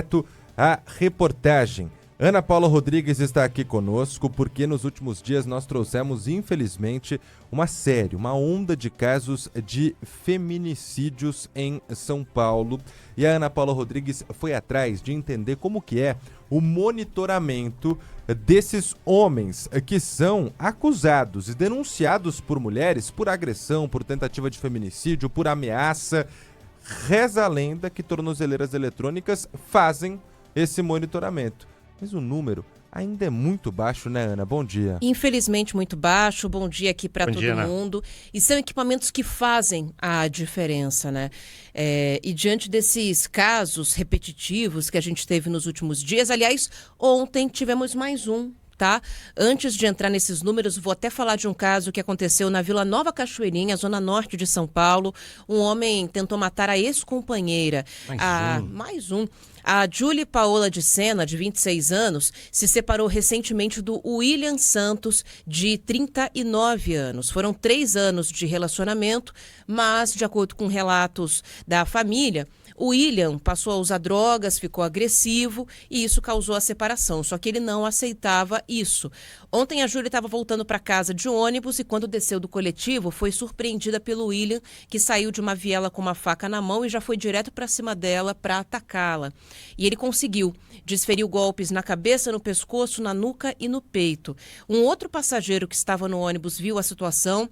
direto à reportagem. Ana Paula Rodrigues está aqui conosco porque nos últimos dias nós trouxemos, infelizmente, uma onda de casos de feminicídios em São Paulo. E a Ana Paula Rodrigues foi atrás de entender como que é o monitoramento desses homens que são acusados e denunciados por mulheres por agressão, por tentativa de feminicídio, por ameaça. Reza a lenda que tornozeleiras eletrônicas fazem esse monitoramento. Mas o número ainda é muito baixo, né, Ana? Bom dia. Infelizmente muito baixo. Bom dia aqui para todo mundo. E são equipamentos que fazem a diferença, né? E diante desses casos repetitivos que a gente teve nos últimos dias, aliás, ontem tivemos mais um. Tá? Antes de entrar nesses números, vou até falar de um caso que aconteceu na Vila Nova Cachoeirinha, zona norte de São Paulo. Um homem tentou matar a ex-companheira. Mais um. A Julie Paola de Sena, de 26 anos, se separou recentemente do William Santos, de 39 anos. Foram 3 anos de relacionamento, mas, de acordo com relatos da família, o William passou a usar drogas, ficou agressivo e isso causou a separação. Só que ele não aceitava isso. Ontem a Júlia estava voltando para casa de ônibus e quando desceu do coletivo foi surpreendida pelo William, que saiu de uma viela com uma faca na mão e já foi direto para cima dela para atacá-la. E ele conseguiu. Desferiu golpes na cabeça, no pescoço, na nuca e no peito. Um outro passageiro que estava no ônibus viu a situação,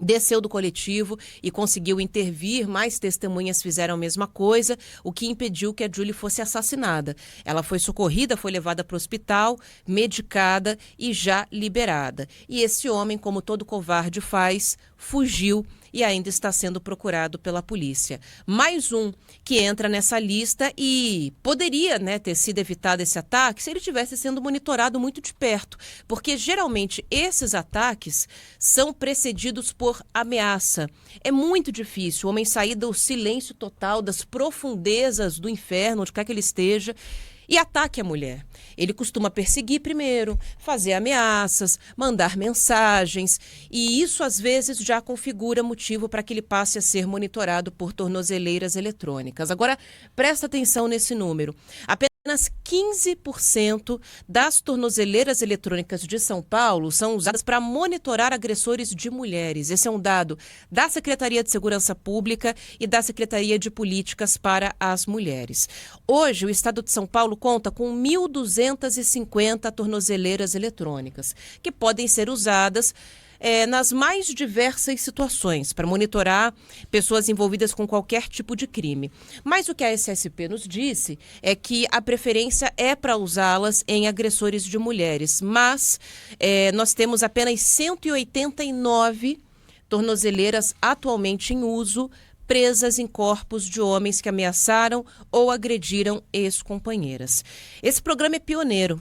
desceu do coletivo e conseguiu intervir, mais testemunhas fizeram a mesma coisa, o que impediu que a Julie fosse assassinada. Ela foi socorrida, foi levada para o hospital, medicada e já liberada. E esse homem, como todo covarde faz, fugiu e ainda está sendo procurado pela polícia. Mais um que entra nessa lista e poderia, ter sido evitado esse ataque se ele estivesse sendo monitorado muito de perto, porque geralmente esses ataques são precedidos por ameaça. É muito difícil o homem sair do silêncio total, das profundezas do inferno, onde quer que ele esteja, e ataque a mulher. Ele costuma perseguir primeiro, fazer ameaças, mandar mensagens, e isso às vezes já configura motivo para que ele passe a ser monitorado por tornozeleiras eletrônicas. Agora, presta atenção nesse número. Apenas 15% das tornozeleiras eletrônicas de São Paulo são usadas para monitorar agressores de mulheres. Esse é um dado da Secretaria de Segurança Pública e da Secretaria de Políticas para as Mulheres. Hoje, o Estado de São Paulo conta com 1.250 tornozeleiras eletrônicas, que podem ser usadas nas mais diversas situações, para monitorar pessoas envolvidas com qualquer tipo de crime. Mas o que a SSP nos disse é que a preferência é para usá-las em agressores de mulheres, mas nós temos apenas 189 tornozeleiras atualmente em uso, presas em corpos de homens que ameaçaram ou agrediram ex-companheiras. Esse programa é pioneiro.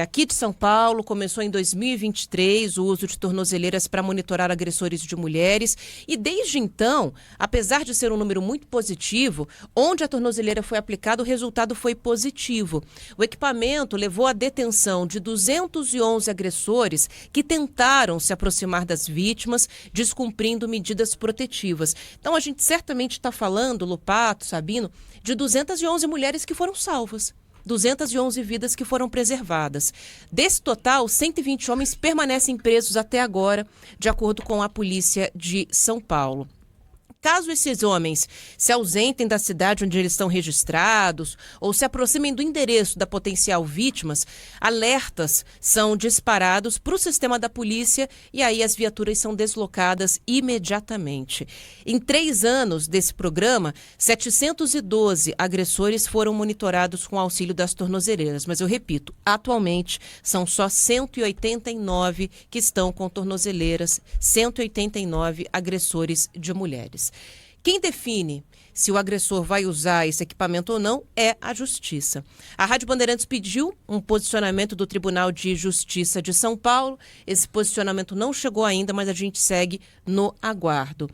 Aqui de São Paulo, começou em 2023 o uso de tornozeleiras para monitorar agressores de mulheres e desde então, apesar de ser um número muito positivo, onde a tornozeleira foi aplicada, o resultado foi positivo. O equipamento levou à detenção de 211 agressores que tentaram se aproximar das vítimas, descumprindo medidas protetivas. Então a gente certamente está falando, Lupato, Sabino, de 211 mulheres que foram salvas. 211 vidas que foram preservadas. Desse total, 120 homens permanecem presos até agora, de acordo com a Polícia de São Paulo. Caso esses homens se ausentem da cidade onde eles estão registrados ou se aproximem do endereço da potencial vítimas, alertas são disparados para o sistema da polícia e aí as viaturas são deslocadas imediatamente. Em 3 anos desse programa, 712 agressores foram monitorados com auxílio das tornozeleiras. Mas eu repito, atualmente são só 189 que estão com tornozeleiras, 189 agressores de mulheres. Quem define se o agressor vai usar esse equipamento ou não é a Justiça. A Rádio Bandeirantes pediu um posicionamento do Tribunal de Justiça de São Paulo. Esse posicionamento não chegou ainda, mas a gente segue no aguardo.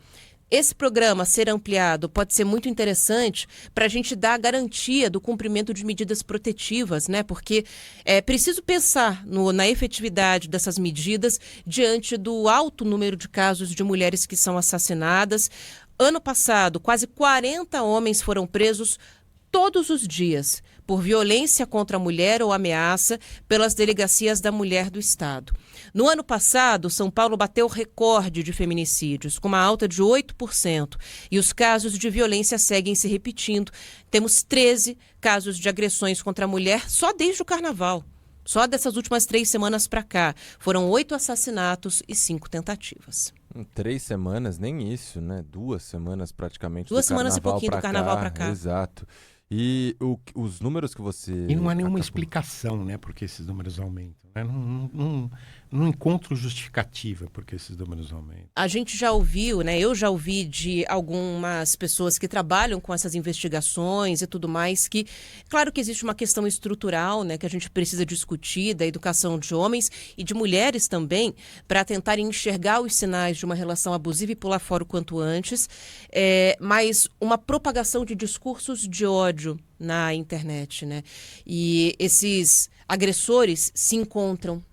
Esse programa ser ampliado pode ser muito interessante para a gente dar a garantia do cumprimento de medidas protetivas, né? Porque é preciso pensar na efetividade dessas medidas diante do alto número de casos de mulheres que são assassinadas. Ano passado, quase 40 homens foram presos todos os dias por violência contra a mulher ou ameaça pelas delegacias da mulher do Estado. No ano passado, São Paulo bateu recorde de feminicídios, com uma alta de 8%, e os casos de violência seguem se repetindo. Temos 13 casos de agressões contra a mulher só desde o Carnaval. Só dessas últimas 3 semanas para cá, foram 8 assassinatos e 5 tentativas. 3 semanas, nem isso, né? 2 semanas praticamente. 2 semanas e pouquinho do Carnaval para cá. Exato. E os números que você... E não há nenhuma explicação, né, porque esses números aumentam. Né? Não encontro justificativa porque esses números aumentam. A gente já ouviu, né? Eu já ouvi de algumas pessoas que trabalham com essas investigações e tudo mais, que, claro que existe uma questão estrutural, né, que a gente precisa discutir, da educação de homens e de mulheres também, para tentarem enxergar os sinais de uma relação abusiva e pular fora o quanto antes, mas uma propagação de discursos de ódio na internet, né? E esses agressores se encontram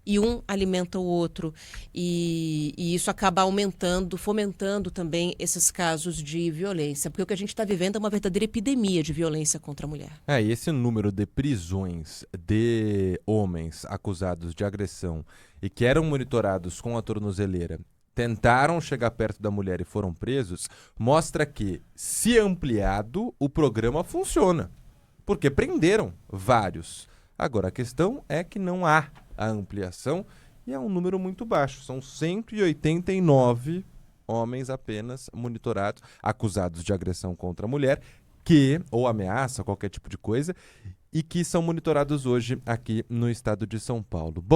e um alimenta o outro, e isso acaba aumentando, fomentando também esses casos de violência, porque o que a gente está vivendo é uma verdadeira epidemia de violência contra a mulher. E esse número de prisões de homens acusados de agressão e que eram monitorados com a tornozeleira, tentaram chegar perto da mulher e foram presos, mostra que, se ampliado, o programa funciona, porque prenderam vários. Agora, a questão é que não há a ampliação e é um número muito baixo. São 189 homens apenas monitorados, acusados de agressão contra a mulher, ou ameaça, qualquer tipo de coisa, e que são monitorados hoje aqui no estado de São Paulo. Bom,